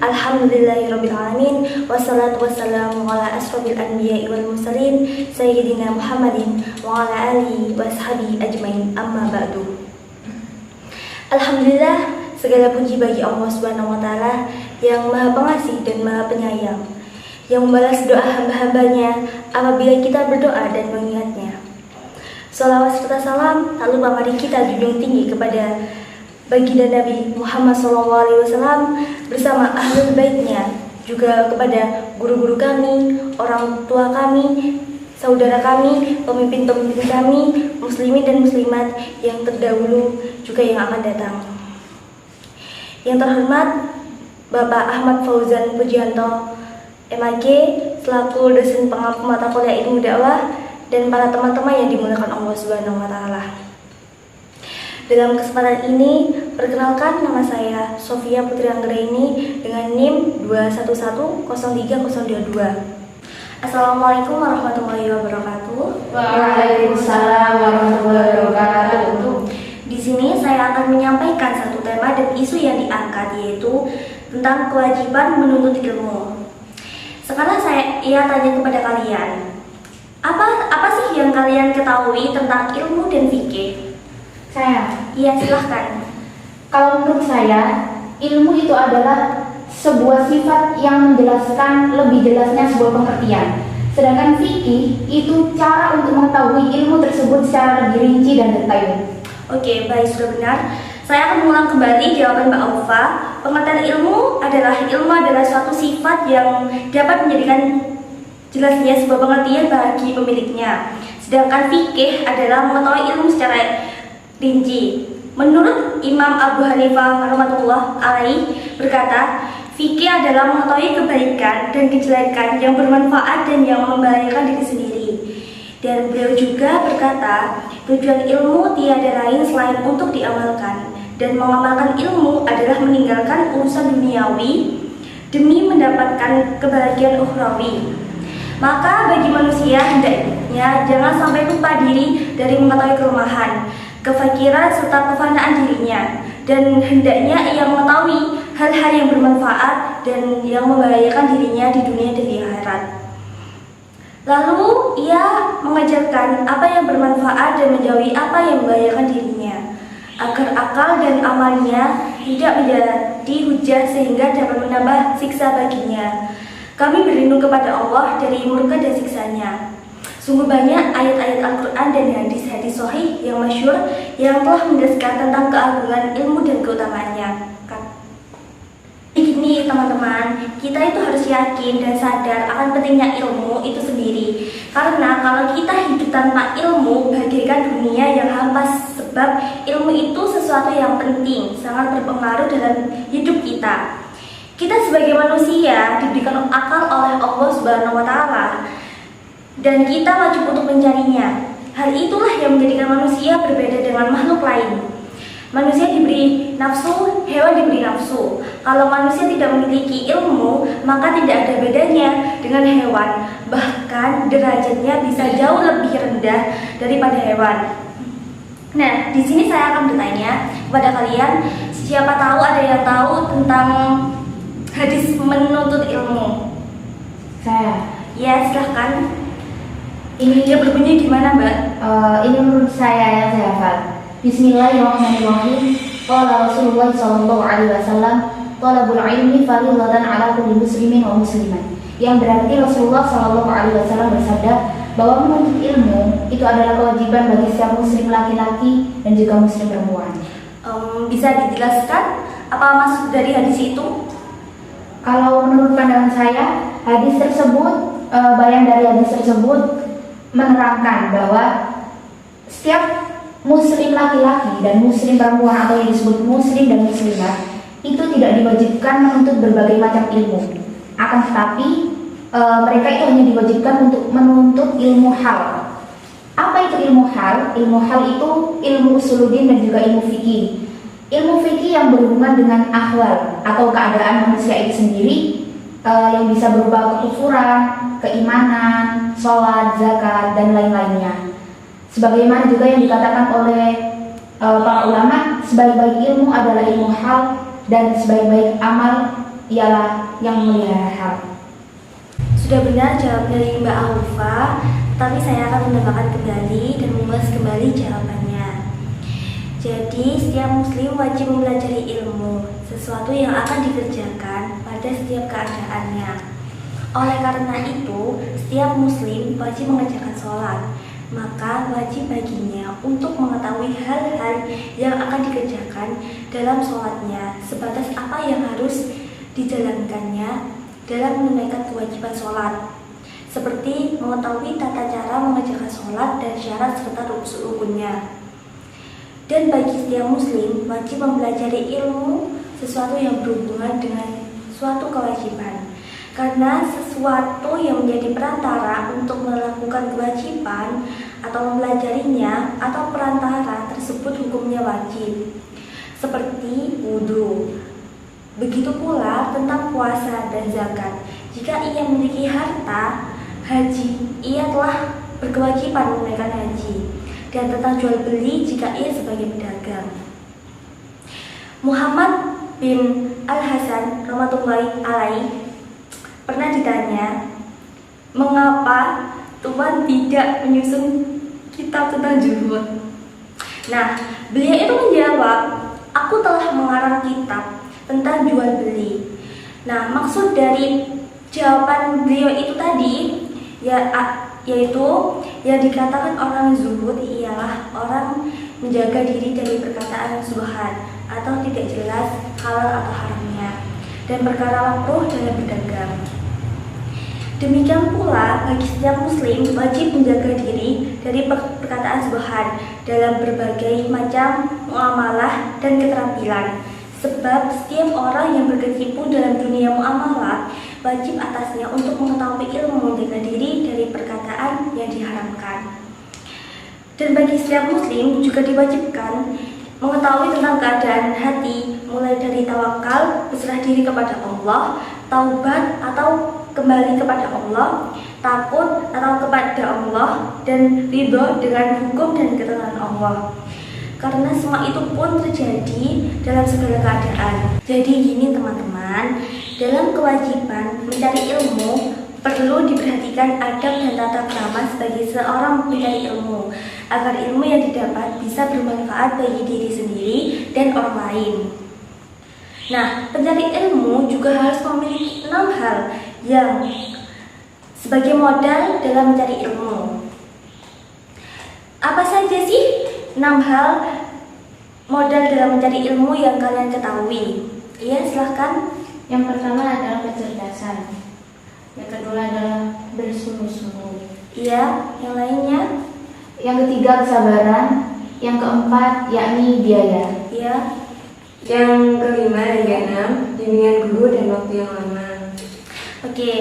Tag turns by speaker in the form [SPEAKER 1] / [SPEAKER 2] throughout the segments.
[SPEAKER 1] Alhamdulillahirrabbilalamin. Wassalatu wassalamu ala asrofil anbiya wal mursalin Sayyidina Muhammadin wa ala alihi wa ashabihi ajmain, amma ba'du. Alhamdulillah, segala puji bagi Allah Subhanahu wa Ta'ala yang Maha Pengasih dan Maha Penyayang, yang membalas doa hamba-hambanya apabila kita berdoa dan mengingatnya. Salawat serta salam tak lupa mari kita junjung tinggi kepada baginda Nabi Muhammad SAW bersama ahlul baitnya, juga kepada guru-guru kami, orang tua kami, saudara kami, pemimpin-pemimpin kami, muslimin dan muslimat yang terdahulu juga yang akan datang. Yang terhormat Bapak Ahmad Fauzan Pujianto, MAG, selaku dosen pengampu mata kuliah ilmu dakwah, dan para teman-teman yang dimuliakan Allah Subhanahu wa Ta'ala. Dalam kesempatan ini, perkenalkan nama saya Sofia Putri Anggraini dengan NIM 2110302. Assalamualaikum warahmatullahi wabarakatuh.
[SPEAKER 2] Waalaikumsalam warahmatullahi wabarakatuh.
[SPEAKER 1] Di sini saya akan menyampaikan satu tema dan isu yang diangkat, yaitu tentang kewajiban menuntut ilmu. Sekarang saya tanya kepada kalian, apa sih yang kalian ketahui tentang ilmu dan fikih? Iya, silahkan.
[SPEAKER 2] Kalau menurut saya, ilmu itu adalah sebuah sifat yang menjelaskan lebih jelasnya sebuah pengertian. Sedangkan fikih itu cara untuk mengetahui ilmu tersebut secara lebih rinci dan detail.
[SPEAKER 1] Oke, baik, sudah benar. Saya akan mengulang kembali jawaban Mbak Aufa. Pengertian ilmu adalah suatu sifat yang dapat menjadikan jelasnya sebuah pengertian bagi pemiliknya. Sedangkan fikih adalah mengetahui ilmu secara rinci. Menurut Imam Abu Hanifah rahmatullah alaih berkata, fikih adalah mengetahui kebaikan dan kejelekan yang bermanfaat dan yang membahayakan diri sendiri. Dan beliau juga berkata, tujuan ilmu tiada lain selain untuk diamalkan, dan mengamalkan ilmu adalah meninggalkan urusan duniawi demi mendapatkan kebahagiaan ukhrawi. Maka bagi manusia hendaknya jangan sampai lupa diri dari mengetahui kelemahan, kefakiran serta kefanaan dirinya, dan hendaknya ia mengetahui hal-hal yang bermanfaat dan yang membahayakan dirinya di dunia dan di akhirat. Lalu ia mengajarkan apa yang bermanfaat dan menjauhi apa yang membahayakan dirinya, agar akal dan amalnya tidak menjadi hujah sehingga dapat menambah siksa baginya. Kami berlindung kepada Allah dari murka dan siksanya. Sungguh banyak ayat-ayat Al-Quran dan hadis-hadis sahih yang masyhur yang telah menjelaskan tentang keagungan ilmu dan keutamaannya. Begini teman-teman, kita itu harus yakin dan sadar akan pentingnya ilmu itu sendiri. Karena kalau kita hidup tanpa ilmu, bagaikan dunia yang hampa, sebab ilmu itu sesuatu yang penting, sangat berpengaruh dalam hidup kita. Kita sebagai manusia diberikan akal oleh Allah Subhanahu wa Ta'ala, dan kita wajib untuk mencarinya. Hal itulah yang menjadikan manusia berbeda dengan makhluk lain. Manusia diberi nafsu, hewan diberi nafsu. Kalau manusia tidak memiliki ilmu, maka tidak ada bedanya dengan hewan. Bahkan derajatnya bisa jauh lebih rendah daripada hewan. Nah, di sini saya akan bertanya kepada kalian, siapa tahu ada yang tahu tentang hadis menuntut ilmu?
[SPEAKER 2] Saya.
[SPEAKER 1] Ya, silahkan.
[SPEAKER 2] Ini
[SPEAKER 1] Dia berbunyi gimana, Mbak?
[SPEAKER 2] Ini menurut saya yang saya hafal. Bismillahirrahmanirrahim. Qala Rasulullah sallallahu alaihi wasallam, "Talabul ilmi fardhatun 'ala kulli muslimin wa muslimat." Yang berarti Rasulullah sallallahu alaihi wasallam bersabda bahwa menuntut ilmu itu adalah kewajiban bagi setiap muslim laki-laki dan juga muslim perempuan.
[SPEAKER 1] Bisa dijelaskan apa maksud dari hadis itu?
[SPEAKER 2] Kalau menurut pandangan saya, hadis tersebut, bayan dari hadis tersebut menerangkan bahwa setiap muslim laki-laki dan muslim perempuan atau yang disebut muslim dan muslimat itu tidak diwajibkan menuntut berbagai macam ilmu. Akan tetapi mereka itu hanya diwajibkan untuk menuntut ilmu hal. Apa itu ilmu hal? Ilmu hal itu ilmu usuluddin dan juga ilmu fikih. Ilmu fikih yang berhubungan dengan ahwal atau keadaan manusia itu sendiri, yang bisa berupa kekufuran, keimanan, sholat, zakat, dan lain-lainnya. Sebagaimana juga yang dikatakan oleh para ulama, sebaik-baik ilmu adalah ilmu hal dan sebaik-baik amal ialah yang memelihara hal.
[SPEAKER 1] Sudah benar jawab dari Mbak Aufa, tapi saya akan menambahkan kembali dan mengulas kembali jawabannya. Jadi, setiap muslim wajib mempelajari ilmu, sesuatu yang akan dikerjakan pada setiap keadaannya. Oleh karena itu, setiap muslim wajib mengerjakan sholat, maka wajib baginya untuk mengetahui hal-hal yang akan dikerjakan dalam sholatnya, sebatas apa yang harus dijalankannya dalam menunaikan kewajiban sholat, seperti mengetahui tata cara mengerjakan sholat dan syarat serta rukunnya. Dan bagi setiap muslim wajib mempelajari ilmu sesuatu yang berhubungan dengan suatu kewajiban, karena sesuatu yang menjadi perantara untuk melakukan kewajiban atau mempelajarinya atau perantara tersebut hukumnya wajib, seperti wudhu. Begitu pula tentang puasa dan zakat. Jika ia memiliki harta, haji, ia telah berkewajiban menunaikan haji. Dan tentang jual beli jika ia sebagai pedagang. Muhammad bin Al-Hasan rahmatullahi alaih pernah ditanya, mengapa Tuhan tidak menyusun kitab tentang zuhud? Nah, beliau itu menjawab, aku telah mengarang kitab tentang jual beli. Nah, maksud dari jawaban beliau itu tadi yaitu yang dikatakan orang zuhud ialah orang menjaga diri dari perkataan subhat atau tidak jelas halal atau haramnya, dan perkara makruh dalam berdagang. Demikian pula bagi setiap muslim wajib menjaga diri dari perkataan subhat dalam berbagai macam muamalah dan keterampilan. Sebab setiap orang yang berkecimpung dalam dunia muamalah wajib atasnya untuk mengetahui ilmu menjaga diri dari perkataan yang diharamkan. Dan bagi setiap muslim juga diwajibkan mengetahui tentang keadaan hati, mulai dari tawakal, berserah diri kepada Allah, taubat atau kembali kepada Allah, takut atau kepada Allah, dan ridho dengan hukum dan ketentuan Allah. Karena semua itu pun terjadi dalam segala keadaan. Jadi gini teman-teman, dalam kewajiban mencari ilmu perlu diperhatikan adab dan tata krama sebagai seorang pencari ilmu, agar ilmu yang didapat bisa bermanfaat bagi diri sendiri dan orang lain. Nah, pencari ilmu juga harus memiliki 6 hal yang sebagai modal dalam mencari ilmu. Apa saja sih 6 hal modal dalam mencari ilmu yang kalian ketahui? Iya, silahkan.
[SPEAKER 2] Yang pertama adalah kecerdasan. Yang kedua adalah bersungguh-sungguh.
[SPEAKER 1] Iya, yang lainnya?
[SPEAKER 2] Yang ketiga kesabaran. Yang keempat yakni biaya.
[SPEAKER 1] Iya.
[SPEAKER 3] Yang kelima dan keenam bimbingan guru dan waktu yang lama.
[SPEAKER 1] Oke,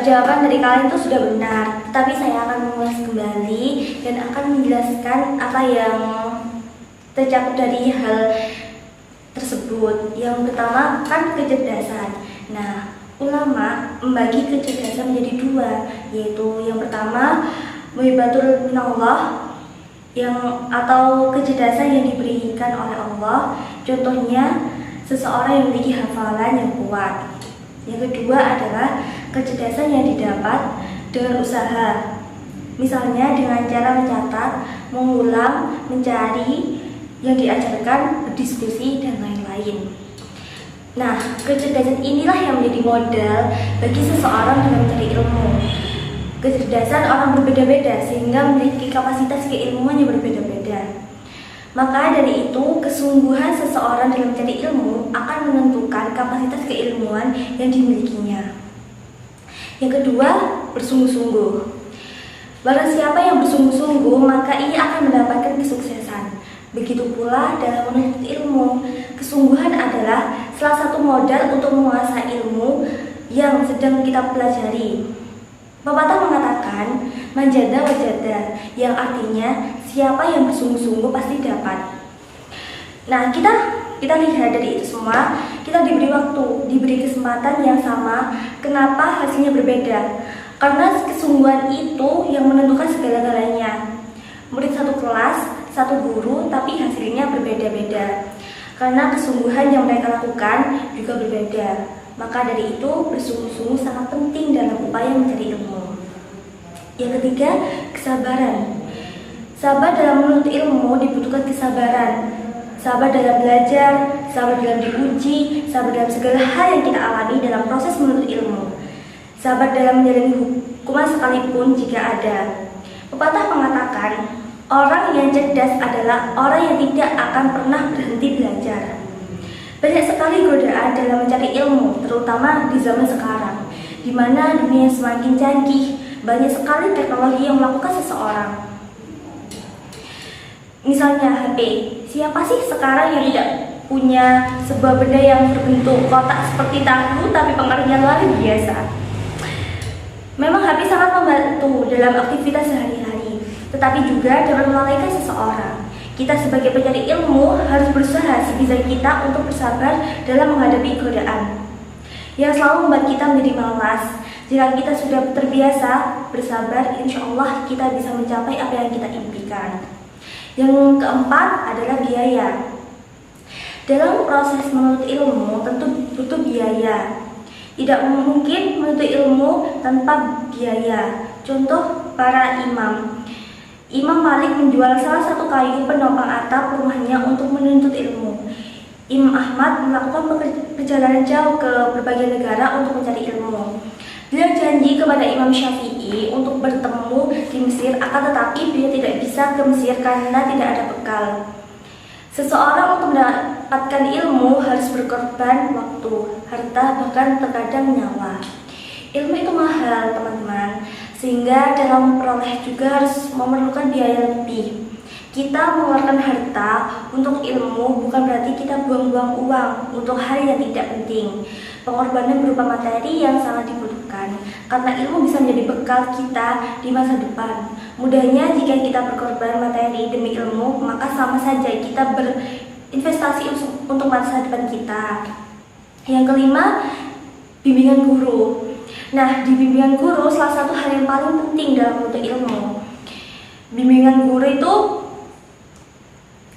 [SPEAKER 1] jawaban dari kalian itu sudah benar, tapi saya akan mengulas kembali dan akan menjelaskan apa yang tercakup dari hal tersebut. Yang pertama kan kecerdasan. Nah, ulama membagi kecerdasan menjadi 2, yaitu yang pertama muhibatul minallah, atau kecerdasan yang diberikan oleh Allah. Contohnya seseorang yang memiliki hafalan yang kuat. Yang kedua adalah kecerdasan yang didapat dengan usaha, misalnya dengan cara mencatat, mengulang, mencari yang diajarkan, berdiskusi, dan lain-lain. Nah, kecerdasan inilah yang menjadi modal bagi seseorang dalam mencari ilmu. Kecerdasan orang berbeda-beda sehingga memiliki kapasitas keilmuan yang berbeda-beda. Maka dari itu, kesungguhan seseorang dalam mencari ilmu akan menentukan kapasitas keilmuan yang dimilikinya. Yang kedua, bersungguh-sungguh. Barang siapa yang bersungguh-sungguh, maka ia akan mendapatkan kesuksesan. Begitu pula dalam menuntut ilmu, kesungguhan adalah salah satu modal untuk menguasai ilmu yang sedang kita pelajari. Pepatah mengatakan, manjada wajada, yang artinya siapa yang bersungguh-sungguh pasti dapat. Nah, kita lihat dari itu semua, kita diberi waktu, diberi kesempatan yang sama. Kenapa hasilnya berbeda? Karena kesungguhan itu yang menentukan segala-galanya. Murid satu kelas, satu guru, tapi hasilnya berbeda-beda. Karena kesungguhan yang mereka lakukan juga berbeda. Maka dari itu bersungguh-sungguh sangat penting dalam upaya mencari ilmu. Yang ketiga, kesabaran. Sabar dalam menuntut ilmu dibutuhkan kesabaran. Sabar dalam belajar, sabar dalam diuji, sabar dalam segala hal yang kita alami dalam proses menuntut ilmu. Sabar dalam menjalani hukuman sekalipun jika ada. Pepatah mengatakan, orang yang cerdas adalah orang yang tidak akan pernah berhenti belajar. Banyak sekali godaan dalam mencari ilmu, terutama di zaman sekarang, di mana dunia semakin canggih, banyak sekali teknologi yang melakukan seseorang. Misalnya HP, siapa sih sekarang yang tidak punya sebuah benda yang berbentuk kotak seperti tahu tapi pengaruhnya luar biasa? Memang HP sangat membantu dalam aktivitas sehari-hari, tetapi juga dapat melalaikan seseorang. Kita sebagai pencari ilmu harus berusaha sebisa kita untuk bersabar dalam menghadapi godaan yang selalu membuat kita menjadi malas. Jika kita sudah terbiasa bersabar, insya Allah kita bisa mencapai apa yang kita impikan. Yang keempat adalah biaya. Dalam proses menuntut ilmu tentu butuh biaya. Tidak mungkin menuntut ilmu tanpa biaya. Contoh para imam. Imam Malik menjual salah satu kayu penopang atap rumahnya untuk menuntut ilmu. Imam Ahmad melakukan perjalanan jauh ke berbagai negara untuk mencari ilmu. Beliau janji kepada Imam Syafi'i untuk bertemu di Mesir, akan tetapi beliau tidak bisa ke Mesir karena tidak ada bekal. Seseorang untuk mendapatkan ilmu harus berkorban waktu, harta, bahkan terkadang nyawa. Ilmu itu mahal, teman-teman, sehingga dalam memperoleh juga harus memerlukan biaya lebih. Kita mengeluarkan harta untuk ilmu bukan berarti kita buang-buang uang untuk hal yang tidak penting. Pengorbanan berupa materi yang sangat dibutuhkan, karena ilmu bisa menjadi bekal kita di masa depan. Mudahnya jika kita berkorban materi demi ilmu, maka sama saja kita berinvestasi untuk masa depan kita. Yang kelima, bimbingan guru. Nah, di bimbingan guru salah satu hal yang paling penting dalam menuntut ilmu. Bimbingan guru itu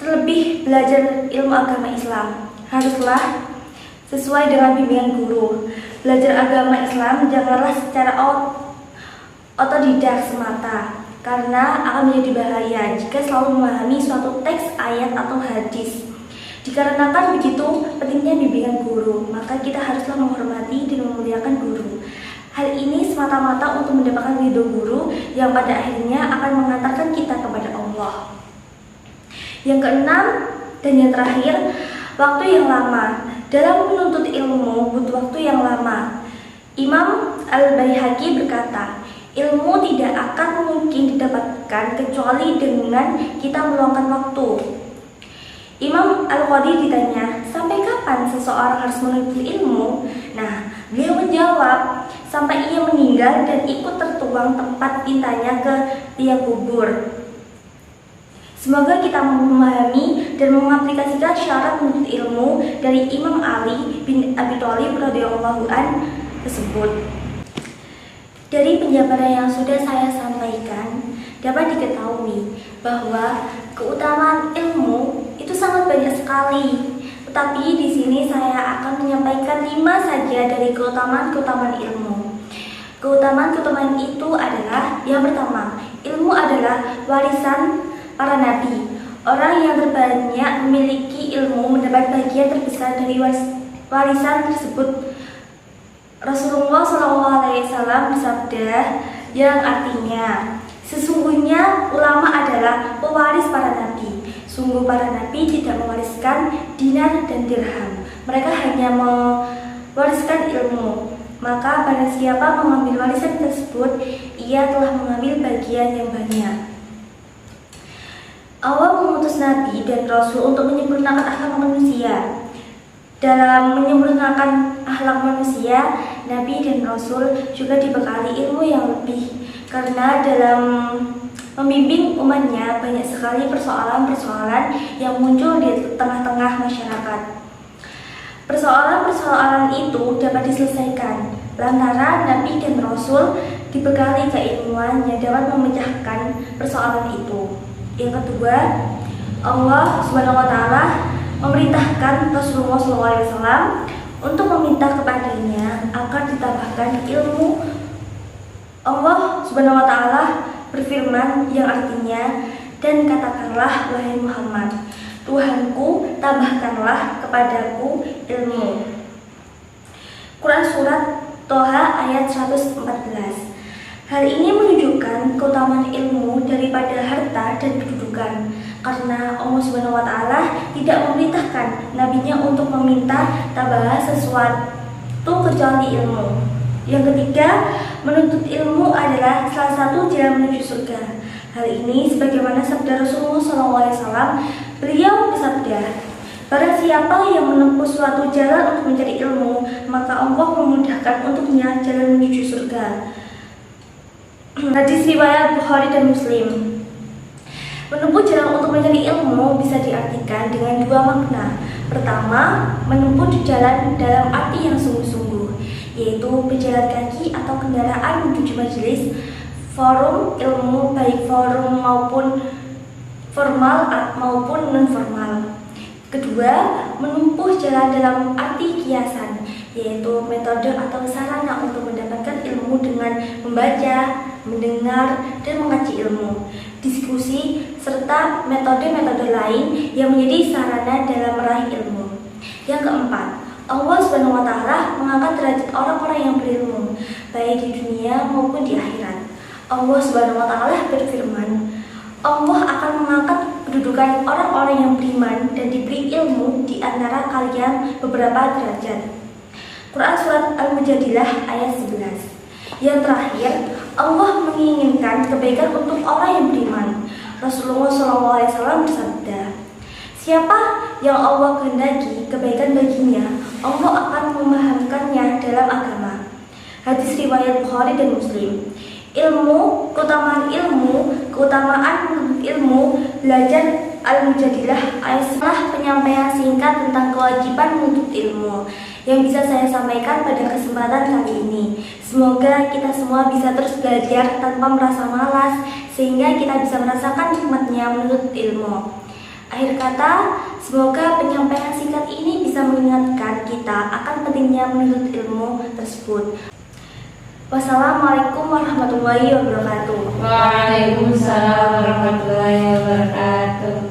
[SPEAKER 1] terlebih belajar ilmu agama Islam. Haruslah sesuai dengan bimbingan guru. Belajar agama Islam janganlah secara otodidak semata, karena akan menjadi bahaya jika selalu memahami suatu teks, ayat, atau hadis. Dikarenakan begitu pentingnya bimbingan guru, maka kita haruslah menghormati dan memuliakan guru. Hal ini semata-mata untuk mendapatkan ridho guru yang pada akhirnya akan mengantarkan kita kepada Allah. Yang keenam dan yang terakhir, waktu yang lama. Dalam menuntut ilmu butuh waktu yang lama. Imam Al-Baihaqi berkata, ilmu tidak akan mungkin didapatkan kecuali dengan kita meluangkan waktu. Imam Al-Qadi ditanya, sampai kapan seseorang harus menuntut ilmu? Nah, beliau menjawab, sampai ia meninggal dan ikut tertuang tempat tintanya ke tiang kubur. Semoga kita memahami dan mengaplikasikan syarat menuntut ilmu dari Imam Ali bin Abi Thalib radhiyallahu an tersebut. Dari penjabaran yang sudah saya sampaikan, dapat diketahui bahwa keutamaan ilmu itu sangat banyak sekali. Tetapi di sini saya akan menyampaikan 5 saja dari keutamaan-keutamaan ilmu. Keutamaan-keutamaan itu adalah, yang pertama, ilmu adalah warisan para nabi. Orang yang terbanyak memiliki ilmu mendapat bagian terbesar dari warisan tersebut. Rasulullah SAW bersabda yang artinya, sesungguhnya ulama adalah pewaris para nabi. Sungguh para nabi tidak mewariskan dinar dan dirham. Mereka hanya mewariskan ilmu. Maka barang siapa mengambil warisan tersebut, ia telah mengambil bagian yang banyak. Allah mengutus Nabi dan Rasul untuk menyempurnakan akhlak manusia. Dalam menyempurnakan akhlak manusia, Nabi dan Rasul juga dibekali ilmu yang lebih. Karena dalam membimbing umatnya banyak sekali persoalan-persoalan yang muncul di tengah-tengah masyarakat. Persoalan-persoalan itu dapat diselesaikan lantaran Nabi dan Rasul dibekali keilmuan yang dapat memecahkan persoalan itu. Yang kedua, Allah Subhanahu wa taala memerintahkan Rasulullah SAW untuk meminta kepadanya agar ditambahkan ilmu. Allah Subhanahu wa Ta'ala berfirman yang artinya, dan katakanlah wahai Muhammad, Tuhanku, tambahkanlah kepadaku ilmu. Quran Surat Toha ayat 114. Hal ini menunjukkan keutamaan ilmu daripada harta dan kedudukan, karena Allah Subhanahu wa Ta'ala tidak memerintahkan nabinya untuk meminta tambahan sesuatu kecuali ilmu. Yang ketiga, menuntut ilmu adalah salah satu jalan menuju surga. Hal ini sebagaimana sabda Rasulullah SAW. Beliau bersabda, barang siapa yang menempuh suatu jalan untuk mencari ilmu, maka Allah memudahkan untuknya jalan menuju surga. Hadis riwayat Bukhari dan Muslim. Menempuh jalan untuk mencari ilmu bisa diartikan dengan dua makna. Pertama, menempuh jalan dalam arti yang sungguh-sungguh, yaitu berjalan kaki atau kendaraan menuju majelis, forum ilmu, baik forum maupun formal maupun non-formal. Kedua, menempuh jalan dalam arti kiasan, yaitu metode atau sarana untuk mendapatkan ilmu dengan membaca, mendengar, dan mengaji ilmu, diskusi, serta metode-metode lain yang menjadi sarana dalam meraih ilmu. Yang keempat, Allah Subhanahu wa Ta'ala mengangkat derajat orang-orang yang berilmu, baik di dunia maupun di akhirat. Allah Subhanahu wa Ta'ala berfirman, Allah akan mengangkat kedudukan orang-orang yang beriman dan diberi ilmu di antara kalian beberapa derajat. Quran Surat Al-Mujadilah ayat 11. Yang terakhir, Allah menginginkan kebaikan untuk orang yang beriman. Rasulullah SAW bersabda, siapa yang Allah kehendaki kebaikan baginya, Allah akan memahamkannya dalam agama. Hadis riwayat Bukhari dan Muslim. Ilmu, keutamaan ilmu, belajar Al-Mujadilah adalah penyampaian singkat tentang kewajiban menuntut ilmu yang bisa saya sampaikan pada kesempatan kali ini. Semoga kita semua bisa terus belajar tanpa merasa malas, sehingga kita bisa merasakan nikmatnya menuntut ilmu. Akhir kata, semoga penyampaian singkat ini bisa mengingatkan kita akan pentingnya menuntut ilmu tersebut. Wassalamualaikum warahmatullahi wabarakatuh.
[SPEAKER 3] Waalaikumsalam warahmatullahi wabarakatuh.